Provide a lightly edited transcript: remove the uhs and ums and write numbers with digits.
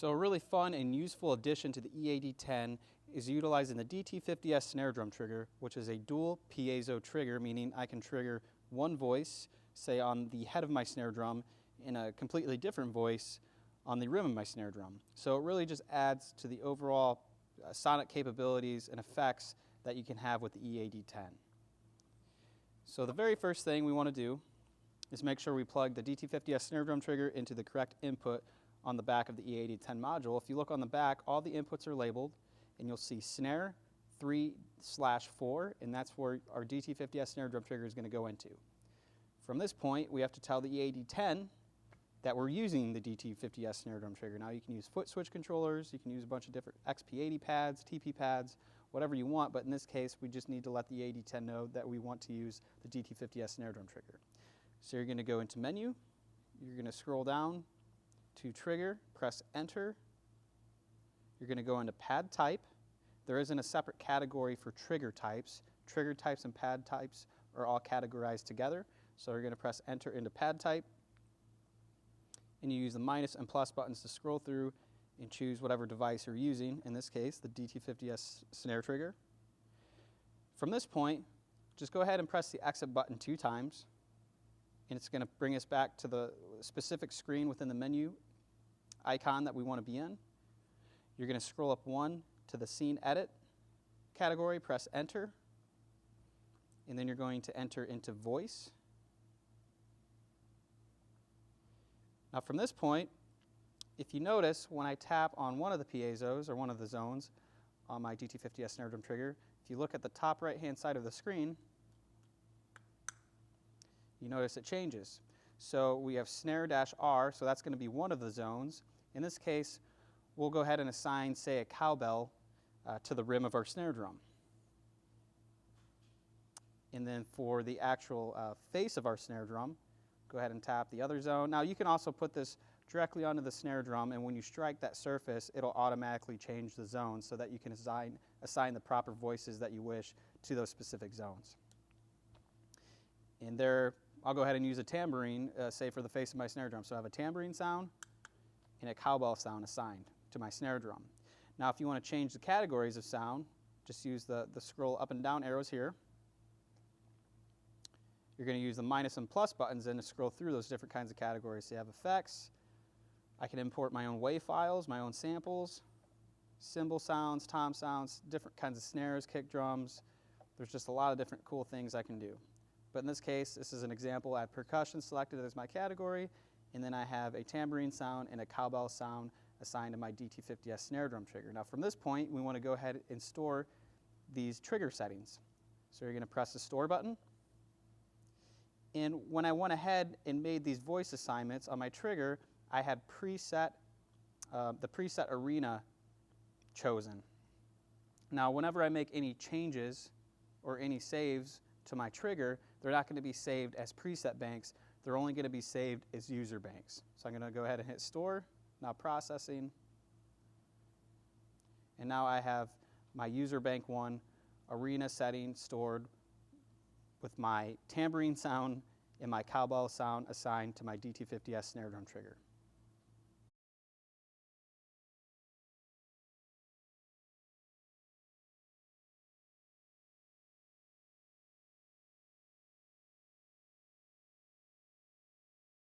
So a really fun and useful addition to the EAD10 is utilizing the DT50S snare drum trigger, which is a dual piezo trigger, meaning I can trigger one voice, say on the head of my snare drum, and a completely different voice on the rim of my snare drum. So it really just adds to the overall sonic capabilities and effects that you can have with the EAD10. So the very first thing we want to do is make sure we plug the DT50S snare drum trigger into the correct input on the back of the EAD10 module. If you look on the back, all the inputs are labeled, and you'll see snare 3/4, and that's where our DT50S snare drum trigger is going to go into. From this point, we have to tell the EAD10 that we're using the DT50S snare drum trigger. Now you can use foot switch controllers, you can use a bunch of different XP80 pads, TP pads, whatever you want, but in this case we just need to let the EAD10 know that we want to use the DT50S snare drum trigger. So you're going to go into menu, you're going to scroll down to trigger, press enter, you're going to go into pad type. There isn't a separate category for trigger types. Trigger types and pad types are all categorized together. So you're going to press enter into pad type, and you use the minus and plus buttons to scroll through and choose whatever device you're using, in this case the DT50S snare trigger. From this point, just go ahead and press the exit button 2 times, and it's going to bring us back to the specific screen within the menu icon that we want to be in. You're going to scroll up 1 to the scene edit category, press enter, and then you're going to enter into voice. Now from this point, if you notice, when I tap on one of the piezos or one of the zones on my DT50S snare drum trigger, if you look at the top right hand side of the screen, you notice it changes. So we have snare-R, so that's going to be one of the zones. In this case, we'll go ahead and assign, say, a cowbell to the rim of our snare drum. And then for the actual face of our snare drum, go ahead and tap the other zone. Now you can also put this directly onto the snare drum, and when you strike that surface, it'll automatically change the zone so that you can assign the proper voices that you wish to those specific zones. And there, I'll go ahead and use a tambourine, say for the face of my snare drum. So I have a tambourine sound and a cowbell sound assigned to my snare drum. Now if you want to change the categories of sound, just use the scroll up and down arrows here. You're going to use the minus and plus buttons then to scroll through those different kinds of categories. So you have effects. I can import my own WAV files, my own samples, cymbal sounds, tom sounds, different kinds of snares, kick drums. There's just a lot of different cool things I can do. But in this case, this is an example. I have percussion selected as my category, and then I have a tambourine sound and a cowbell sound assigned to my DT50S snare drum trigger. Now from this point, we want to go ahead and store these trigger settings. So you're going to press the store button. And when I went ahead and made these voice assignments on my trigger, I had the preset arena chosen. Now whenever I make any changes or any saves to my trigger, they're not going to be saved as preset banks. They're only going to be saved as user banks. So I'm going to go ahead and hit store, now processing. And now I have my user bank 1 arena setting stored with my tambourine sound and my cowbell sound assigned to my DT50S snare drum trigger.